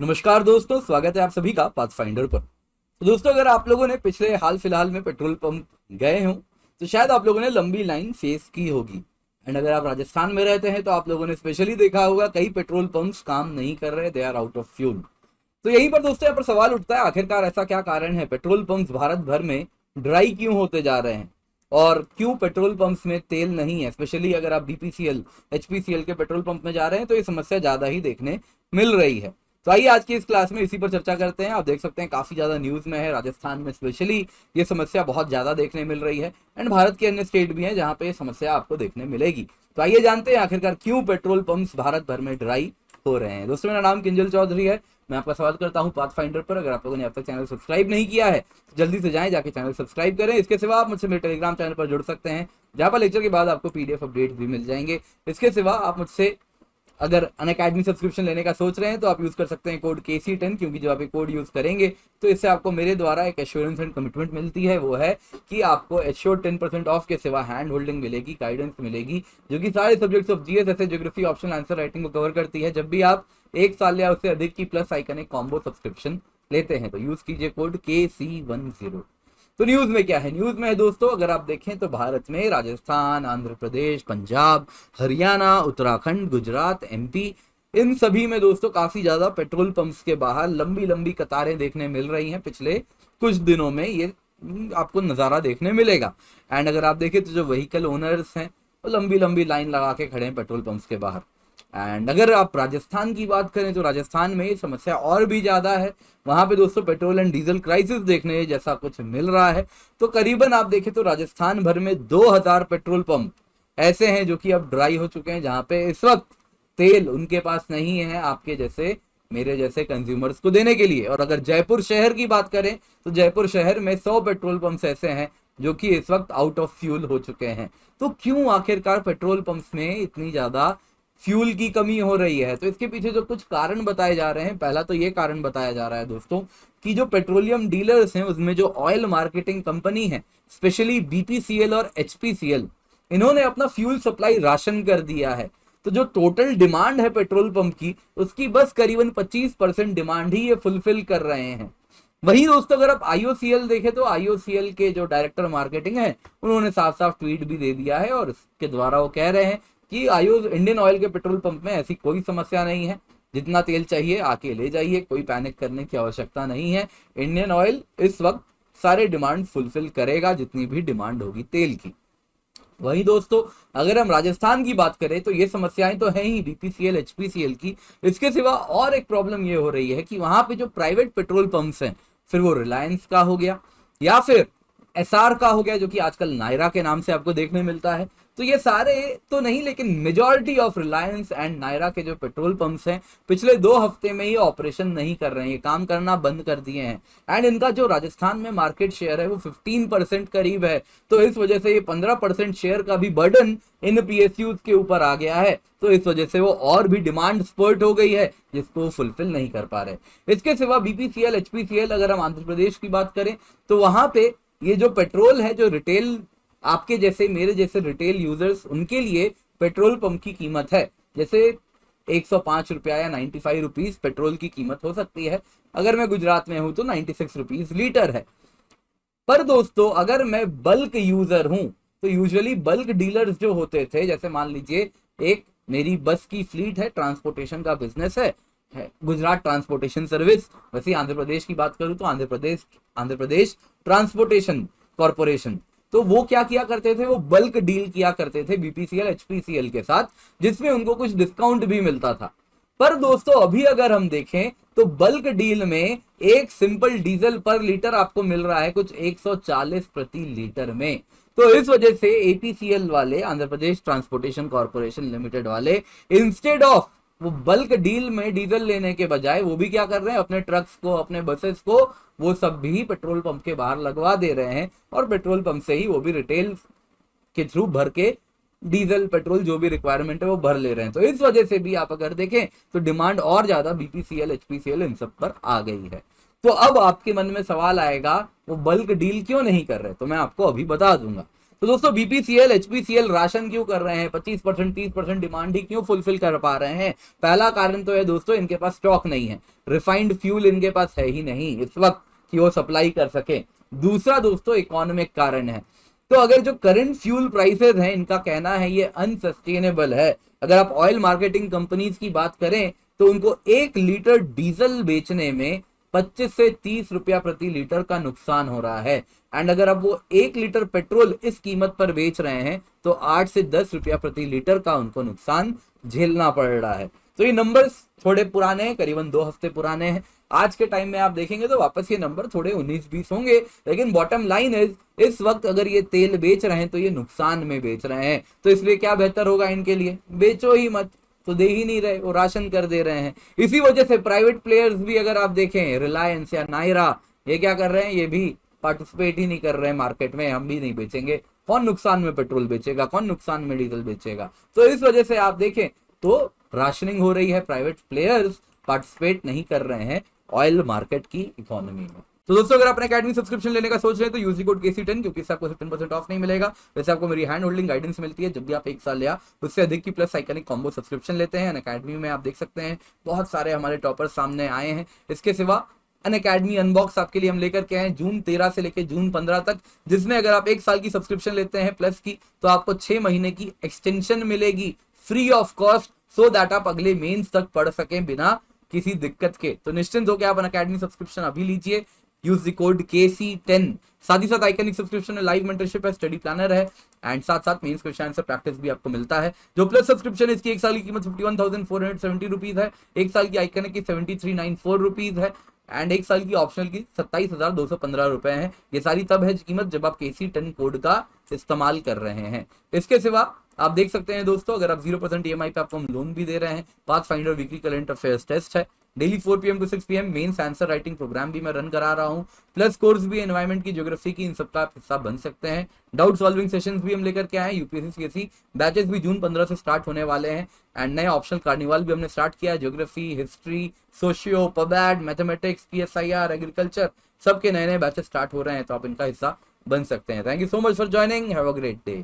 नमस्कार दोस्तों, स्वागत है आप सभी का पाथफाइंडर पर। तो दोस्तों, अगर आप लोगों ने पिछले हाल फिलहाल में पेट्रोल पंप गए हों तो शायद आप लोगों ने लंबी लाइन फेस की होगी। एंड अगर आप राजस्थान में रहते हैं तो आप लोगों ने स्पेशली देखा होगा कई पेट्रोल पंप्स काम नहीं कर रहे, they are out of fuel. तो यहीं पर दोस्तों यहाँ पर सवाल उठता है, आखिरकार ऐसा क्या कारण है, पेट्रोल पंप्स भारत भर में ड्राई क्यों होते जा रहे हैं और क्यों पेट्रोल पंप्स में तेल नहीं है। स्पेशली अगर आप बीपीसीएल एचपीसीएल के पेट्रोल पंप में जा रहे हैं तो ये समस्या ज्यादा ही देखने मिल रही है। तो आइए आज की इस क्लास में इसी पर चर्चा करते हैं। आप देख सकते हैं काफी ज्यादा न्यूज में है, राजस्थान में स्पेशली ये समस्या बहुत ज्यादा देखने मिल रही है एंड भारत के अन्य स्टेट भी हैं जहां पे ये समस्या आपको देखने मिलेगी। तो आइए जानते हैं आखिरकार क्यों पेट्रोल पंप्स भारत भर में ड्राई हो रहे हैं। दोस्तों, मेरा नाम किंजल चौधरी है, मैं आपका स्वागत करता हूं पाथफाइंडर पर। अगर आप लोगों ने अब तक चैनल सब्सक्राइब नहीं किया है तो जल्दी से जाएं, जाके चैनल सब्सक्राइब करें। इसके सिवा आप मुझसे मेरे टेलीग्राम चैनल पर जुड़ सकते हैं जहां पर लेक्चर के बाद आपको पीडीएफ अपडेट भी मिल जाएंगे। इसके सिवा आप मुझसे अगर अनअकैडमी सब्सक्रिप्शन लेने का सोच रहे हैं तो आप यूज कर सकते हैं कोड KC10, क्योंकि जब आप ये कोड यूज करेंगे तो इससे आपको मेरे द्वारा एक एश्योरेंस एंड कमिटमेंट मिलती है, वो है कि आपको एश्योर्ड 10% ऑफ के सिवा हैंड होल्डिंग मिलेगी, गाइडेंस मिलेगी, जो कि सारे सब्जेक्ट्स ऑफ जीएस ऐसे ज्योग्राफी ऑप्शनल आंसर राइटिंग को कवर करती है। जब भी आप एक साल या उससे अधिक की प्लस आइकन एक कॉम्बो सब्सक्रिप्शन लेते हैं तो यूज कीजिए कोड KC10। तो न्यूज में क्या है, न्यूज में है दोस्तों, अगर आप देखें तो भारत में राजस्थान, आंध्र प्रदेश, पंजाब, हरियाणा, उत्तराखंड, गुजरात, MP, इन सभी में दोस्तों काफी ज्यादा पेट्रोल पंप्स के बाहर लंबी लंबी कतारें देखने मिल रही हैं। पिछले कुछ दिनों में ये आपको नजारा देखने मिलेगा। एंड अगर आप देखें तो जो व्हीकल ओनर्स हैं वो लंबी लंबी लाइन लगा के खड़े हैं पेट्रोल पंप्स के बाहर। एंड अगर आप राजस्थान की बात करें तो राजस्थान में ये समस्या और भी ज्यादा है। वहां पे दोस्तों पेट्रोल एंड डीजल क्राइसिस देखने जैसा कुछ मिल रहा है। तो करीबन आप देखें तो राजस्थान भर में 2000 पेट्रोल पंप ऐसे हैं जो कि अब ड्राई हो चुके हैं, जहां पे इस वक्त तेल उनके पास नहीं है आपके जैसे मेरे जैसे कंज्यूमर्स को देने के लिए। और अगर जयपुर शहर की बात करें तो जयपुर शहर में 100 पेट्रोल पंप्स ऐसे हैं जो कि इस वक्त आउट ऑफ फ्यूल हो चुके हैं। तो क्यों आखिरकार पेट्रोल पंप्स में इतनी ज्यादा फ्यूल की कमी हो रही है? तो इसके पीछे जो कुछ कारण बताए जा रहे हैं, पहला तो ये कारण बताया जा रहा है दोस्तों कि जो पेट्रोलियम डीलर्स हैं उसमें जो ऑयल मार्केटिंग कंपनी है, स्पेशली बीपीसीएल और एचपीसीएल, इन्होंने अपना फ्यूल सप्लाई राशन कर दिया है। तो जो टोटल डिमांड है पेट्रोल पंप की, उसकी बस करीबन 25% डिमांड ही ये फुलफिल कर रहे हैं। वहीं दोस्तों अगर आप IOCL देखें तो IOCL के जो डायरेक्टर मार्केटिंग है उन्होंने साफ साफ ट्वीट भी दे दिया है और इसके द्वारा वो कह रहे हैं कि इंडियन ऑयल के पेट्रोल पंप में ऐसी कोई समस्या नहीं है, जितना तेल चाहिए आके ले जाइए, कोई पैनिक करने की आवश्यकता नहीं है। इंडियन ऑयल इस वक्त सारे डिमांड फुलफिल करेगा जितनी भी डिमांड होगी तेल की। वहीं दोस्तों अगर हम राजस्थान की बात करें तो ये समस्याएं तो है ही बीपीसीएल एचपीसीएल की। इसके सिवा और एक प्रॉब्लम ये हो रही है कि वहां पे जो प्राइवेट पेट्रोल पंप्स हैं, फिर वो रिलायंस का हो गया या फिर SR का हो गया, जो कि आजकल नायरा के नाम से आपको देखने मिलता है। तो ये सारे तो नहीं, लेकिन majority of Reliance and Nayara के जो पेट्रोल पंप्स हैं पिछले 2 हफ्ते में ही ऑपरेशन नहीं कर रहे हैं, काम करना बंद कर दिए हैं। एंड इनका जो राजस्थान में मार्केट शेयर है वो 15% करीब है। तो इस वजह से ये 15% शेयर का भी बर्डन इन PSUs के ऊपर आ गया है। तो इस वजह से वो और भी डिमांड स्पर्ट हो गई है जिसको फुलफिल नहीं कर पा रहे। इसके सिवा बीपीसीएल एचपीसीएल, अगर हम आंध्र प्रदेश की बात करें तो वहां पे ये जो पेट्रोल है, जो रिटेल आपके जैसे मेरे जैसे रिटेल यूजर्स, उनके लिए पेट्रोल पंप की कीमत है जैसे 105 रुपया या 95 रुपीज पेट्रोल की कीमत हो सकती है। अगर मैं गुजरात में हूं तो 96 रुपीज लीटर है। पर दोस्तों अगर मैं बल्क यूजर हूं तो यूजुअली बल्क डीलर्स जो होते थे, जैसे मान लीजिए एक मेरी बस की फ्लीट है, ट्रांसपोर्टेशन का बिजनेस है गुजरात ट्रांसपोर्टेशन सर्विस। वैसे आंध्र प्रदेश की बात करूं तो आंध्र प्रदेश ट्रांसपोर्टेशन कॉर्पोरेशन। तो वो क्या किया करते थे, वो बल्क डील किया करते थे बीपीसीएल एचपीसीएल के साथ, जिसमें उनको कुछ डिस्काउंट भी मिलता था। पर दोस्तों अभी अगर हम देखें तो बल्क डील में एक सिंपल डीजल पर लीटर आपको मिल रहा है कुछ 140 प्रति लीटर में। तो इस वजह से APCL वाले, Andhra Pradesh transportation corporation limited वाले, इंस्टेड ऑफ वो बल्क डील में डीजल लेने के बजाय वो भी क्या कर रहे हैं, अपने ट्रक्स को, अपने बसेस को, वो सब भी पेट्रोल पंप के बाहर लगवा दे रहे हैं और पेट्रोल पंप से ही वो भी रिटेल के थ्रू भर के डीजल पेट्रोल जो भी रिक्वायरमेंट है वो भर ले रहे हैं। तो इस वजह से भी आप अगर देखें तो डिमांड और ज्यादा बीपीसीएल एचपीसीएल इन सब पर आ गई है। तो अब आपके मन में सवाल आएगा वो बल्क डील क्यों नहीं कर रहे, तो मैं आपको अभी बता दूंगा। तो दोस्तों बीपीसीएल एचपीसीएल राशन क्यों कर रहे हैं 25% 30% डिमांड ही क्यों फुलफिल कर पा रहे हैं? पहला कारण तो है दोस्तों इनके पास स्टॉक नहीं है, रिफाइंड फ्यूल इनके पास है ही नहीं इस वक्त कि वो सप्लाई कर सके। दूसरा दोस्तों इकोनॉमिक कारण है। तो अगर जो करंट फ्यूल प्राइसेस हैं इनका कहना है ये अनसस्टेनेबल है। अगर आप ऑयल मार्केटिंग कंपनीज की बात करें तो उनको 1 लीटर डीजल बेचने में 25 से 30 रुपया प्रति लीटर का नुकसान हो रहा है। एंड अगर अब वो 1 लीटर पेट्रोल इस कीमत पर बेच रहे हैं तो 8 से 10 रुपया प्रति लीटर का उनको नुकसान झेलना पड़ रहा है। तो ये नंबर्स थोड़े पुराने हैं, करीबन 2 हफ्ते पुराने हैं। आज के टाइम में आप देखेंगे तो वापस ये नंबर थोड़े 19-20 होंगे, लेकिन बॉटम लाइन इज इस वक्त अगर ये तेल बेच रहे हैं तो ये नुकसान में बेच रहे हैं। तो इसलिए क्या बेहतर होगा इनके लिए, बेचो ही मत। तो दे ही नहीं रहे, वो राशन कर दे रहे हैं। इसी वजह से प्राइवेट प्लेयर्स भी अगर आप देखें, रिलायंस या नायरा, ये क्या कर रहे हैं, ये भी पार्टिसिपेट ही नहीं कर रहे हैं मार्केट में। हम भी नहीं बेचेंगे, कौन नुकसान में पेट्रोल बेचेगा, कौन नुकसान में डीजल बेचेगा। तो इस वजह से आप देखें तो राशनिंग हो रही है, प्राइवेट प्लेयर्स पार्टिसिपेट नहीं कर रहे हैं ऑयल मार्केट की इकोनॉमी में। तो दोस्तों अगर अपने अकेडमी सब्सक्रिप्शन लेने का सोच रहे हैं तो यूजी कोड KC10, क्योंकि इससे आपको 15% ऑफ नहीं मिलेगा। वैसे आपको मेरी हैंड होल्डिंग गाइडेंस मिलती है जब भी आप 1 साल या उससे अधिक की प्लस आइकनिक कॉम्बो सब्सक्रिप्शन लेते हैं। अकेडमी में आप देख सकते हैं बहुत सारे हमारे टॉपर्स सामने आए हैं। इसके सिवा अनअकैडमी अनबॉक्स आपके लिए हम लेकर के आए जून 13 से लेकर जून 15 तक, जिसमें अगर आप 1 साल की सब्सक्रिप्शन लेते हैं प्लस की तो आपको 6 महीने की एक्सटेंशन मिलेगी free of cost, so that आप अगले मेंस तक पढ़ सकें बिना किसी दिक्कत के। तो निश्चिंत होकर आप अनअकैडमी सब्सक्रिप्शन अभी लीजिए, यूज द कोड KC10। साथ ही साथ आइकनिक सब्सक्रिप्शन में लाइव मेंटरशिप है, स्टडी प्लानर है एंड साथ साथ मेंस क्वेश्चन आंसर प्रैक्टिस भी आपको मिलता है। जो प्लस सब्सक्रिप्शन है इसकी 1 साल की कीमत 51,470 रुपीज है, 1 साल की आइकनिक की 7394 रुपीज है एंड 1 साल की ऑप्शनल की 27,215 रुपए है। ये सारी तब है कीमत जब आप KC10 कोड का इस्तेमाल कर रहे हैं। इसके सिवा आप देख सकते हैं दोस्तों अगर आप 0% EMI पे आपको हम लोन भी दे रहे हैं। Pathfinder weekly current affairs test है, daily 4 PM to 6 PM mains answer writing programme भी मैं रन करा रहा हूँ, प्लस कोर्स भी एनवायरमेंट की, ज्योग्राफी की, इन सबका आप हिस्सा बन सकते हैं। डाउट सॉल्विंग सेशंस भी हम लेकर के आए हैं। यूपीएससी CSE बैचेस भी जून 15 से स्टार्ट होने वाले हैं एंड नए ऑप्शनल कार्निवाल भी हमने स्टार्ट किया है। Geography, history, socio, pub ad, mathematics, PSIR, agriculture, सबके नए नए बैचेस स्टार्ट हो रहे हैं, तो आप इनका हिस्सा बन सकते हैं। Thank you so much for joining, have a great day.